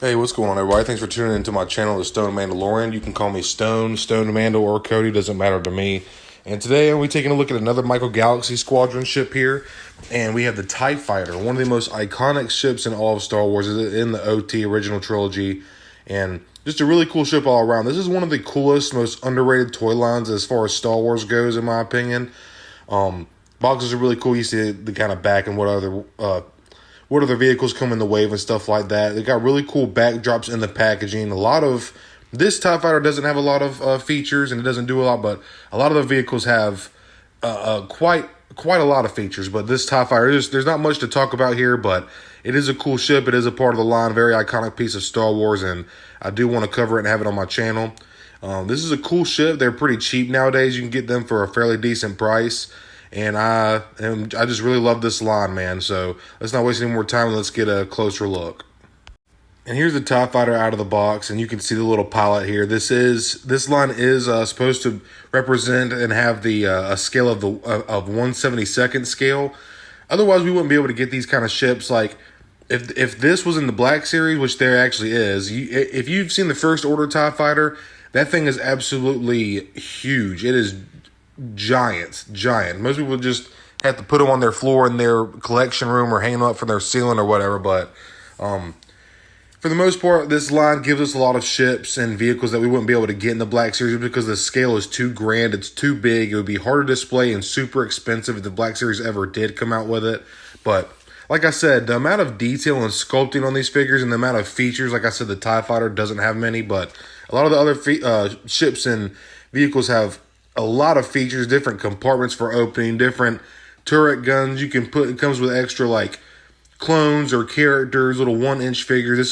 Hey, what's going on, everybody? Thanks for tuning into my channel, The Stone Mandalorian. You can call me Stone Mandal, or Cody, doesn't matter to me. And today, we're taking a look at another Michael Galaxy Squadron ship here. And we have the TIE Fighter, one of the most iconic ships in all of Star Wars, in the OT original trilogy. And just a really cool ship all around. This is one of the coolest, most underrated toy lines as far as Star Wars goes, in my opinion. Boxes are really cool. You see the kind of back and what other vehicles come in the wave and stuff like that. They got really cool backdrops in the packaging. This TIE Fighter doesn't have a lot of features, and it doesn't do a lot, but a lot of the vehicles have quite a lot of features. But this TIE Fighter, there's not much to talk about here, but it is a cool ship. It is a part of the line, very iconic piece of Star Wars, and I do want to cover it and have it on my channel. This is a cool ship. They're pretty cheap nowadays. You can get them for a fairly decent price. And I just really love this line, man. So let's not waste any more time. Let's get a closer look. And here's the TIE Fighter out of the box, and you can see the little pilot here. This line is supposed to represent and have the a scale of 1/72nd scale. Otherwise, we wouldn't be able to get these kind of ships. Like if this was in the Black Series, which there actually is. If you've seen the First Order TIE Fighter, that thing is absolutely huge. It is giant. Most people just have to put them on their floor in their collection room or hang them up from their ceiling or whatever. But for the most part, this line gives us a lot of ships and vehicles that we wouldn't be able to get in the Black Series because the scale is too grand. It's too big. It would be hard to display and super expensive if the Black Series ever did come out with it. But like I said, the amount of detail and sculpting on these figures and the amount of features, like I said, the TIE Fighter doesn't have many, but a lot of the other ships and vehicles have a lot of features, different compartments for opening, different turret guns you can put. It comes with extra like clones or characters, little 1-inch figures.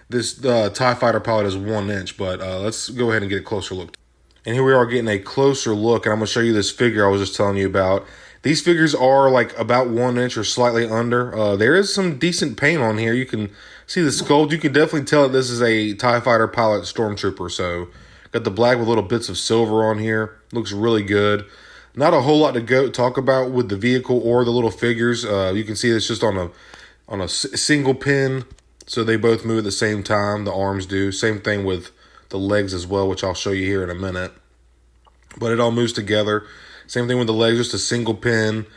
This TIE Fighter pilot is 1 inch, but let's go ahead and get a closer look. And here we are getting a closer look, and I'm going to show you this figure I was just telling you about. These figures are like about 1 inch or slightly under. There is some decent paint on here. You can see the sculpt. You can definitely tell that this is a TIE Fighter pilot stormtrooper, so got the black with little bits of silver on here. Looks really good. Not a whole lot to talk about with the vehicle or the little figures. You can see it's just on a single pin, so they both move at the same time. The arms do. Same thing with the legs as well, which I'll show you here in a minute. But it all moves together. Same thing with the legs, just a single pin.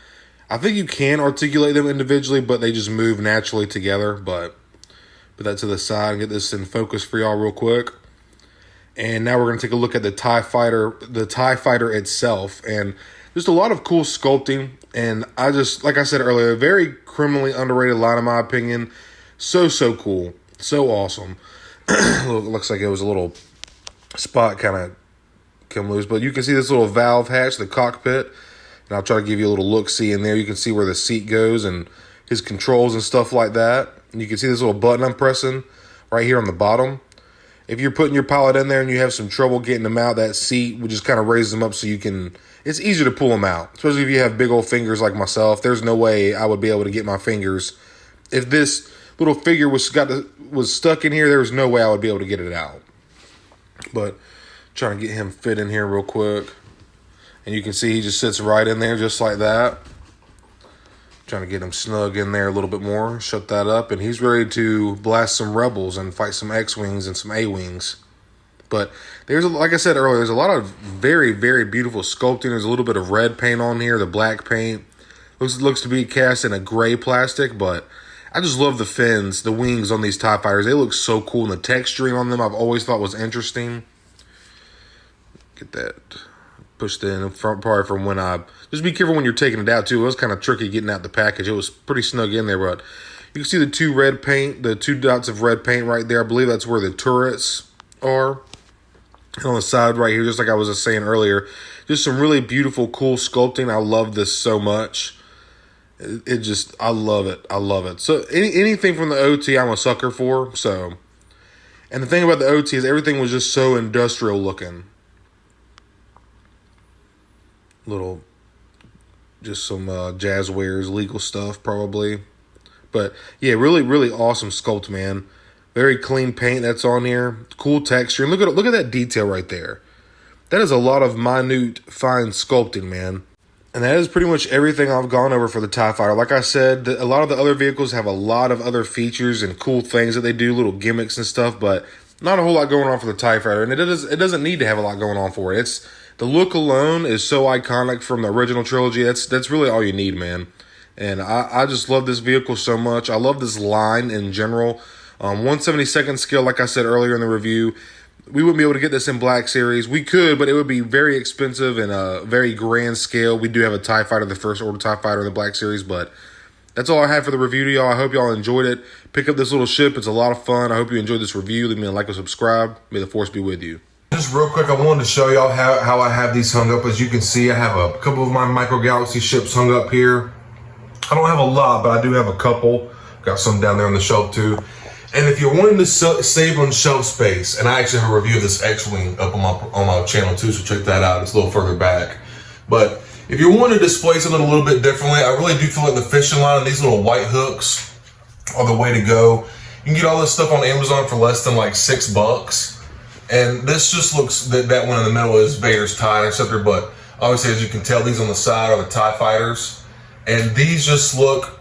I think you can articulate them individually, but they just move naturally together. But put that to the side and get this in focus for y'all real quick. And now we're going to take a look at the TIE Fighter itself. And just a lot of cool sculpting. And like I said earlier, a very criminally underrated line in my opinion. So cool. So awesome. Looks like it was a little spot kind of come loose. But you can see this little valve hatch, the cockpit. And I'll try to give you a little look-see in there. You can see where the seat goes and his controls and stuff like that. And you can see this little button I'm pressing right here on the bottom. If you're putting your pilot in there and you have some trouble getting them out, that seat would just kind of raise them up so you can. It's easier to pull them out, especially if you have big old fingers like myself. There's no way I would be able to get my fingers. If this little figure was stuck in here, there was no way I would be able to get it out. But trying to get him fit in here real quick. And you can see he just sits right in there just like that. Trying to get him snug in there a little bit more. Shut that up. And he's ready to blast some rebels and fight some X-Wings and some A-Wings. But like I said earlier, there's a lot of very, very beautiful sculpting. There's a little bit of red paint on here. The black paint. Looks to be cast in a gray plastic. But I just love the fins, the wings on these TIE Fighters. They look so cool. And the texturing on them I've always thought was interesting. Get that pushed in front part from when just be careful when you're taking it out too. It was kind of tricky getting out the package. It was pretty snug in there, but you can see the two dots of red paint right there. I believe that's where the turrets are. And on the side right here, just like I was saying earlier, just some really beautiful, cool sculpting. I love this so much. I love it. So anything from the OT, I'm a sucker for. So, and the thing about the OT is everything was just so industrial looking. Just some jazz wares, legal stuff probably. But yeah, really, really awesome sculpt, man. Very clean paint that's on here. Cool texture. And look at that detail right there. That is a lot of minute, fine sculpting, man. And that is pretty much everything I've gone over for the TIE Fighter. Like I said, a lot of the other vehicles have a lot of other features and cool things that they do, little gimmicks and stuff, but not a whole lot going on for the TIE Fighter. And it doesn't need to have a lot going on for it. The look alone is so iconic from the original trilogy. That's really all you need, man. And I just love this vehicle so much. I love this line in general. 1/72nd scale, like I said earlier in the review. We wouldn't be able to get this in Black Series. We could, but it would be very expensive and a very grand scale. We do have a TIE Fighter, the First Order TIE Fighter in the Black Series, but that's all I have for the review to y'all. I hope y'all enjoyed it. Pick up this little ship. It's a lot of fun. I hope you enjoyed this review. Leave me a like and subscribe. May the Force be with you. Just real quick, I wanted to show y'all how I have these hung up. As you can see, I have a couple of my Micro Galaxy ships hung up here. I don't have a lot, but I do have a couple. Got some down there on the shelf too. And if you're wanting to save on shelf space, and I actually have a review of this X-Wing up on my channel too, so check that out. It's a little further back. But if you want to display something a little bit differently, I really do feel like the fishing line and these little white hooks are the way to go. You can get all this stuff on Amazon for less than like $6. And this just looks, that one in the middle is Vader's TIE Interceptor, but obviously as you can tell, these on the side are the TIE Fighters. And these just look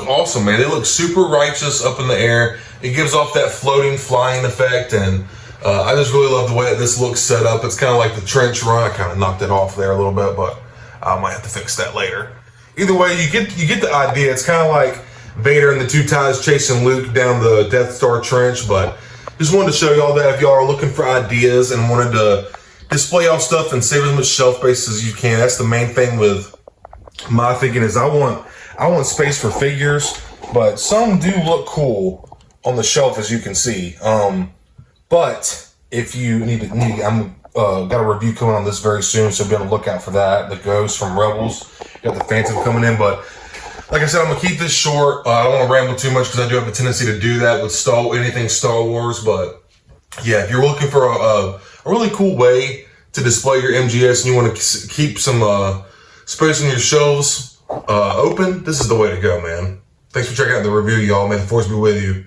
awesome, man. They look super righteous up in the air. It gives off that floating, flying effect, and I just really love the way that this looks set up. It's kind of like the trench run. I kind of knocked it off there a little bit, but I might have to fix that later. Either way, you get the idea. It's kind of like Vader and the two TIEs chasing Luke down the Death Star trench, but just wanted to show y'all that if y'all are looking for ideas and wanted to display y'all stuff and save as much shelf space as you can, that's the main thing with my thinking is I want space for figures, but some do look cool on the shelf, as you can see. But if you I'm got a review coming on this very soon, so be on the lookout for that. The Ghost from Rebels, got the Phantom coming in. But like I said, I'm gonna keep this short. I don't want to ramble too much because I do have a tendency to do that with anything Star Wars. But yeah, if you're looking for a really cool way to display your MGS and you want to keep some space on your shelves open, this is the way to go, man. Thanks for checking out the review, y'all. May the Force be with you.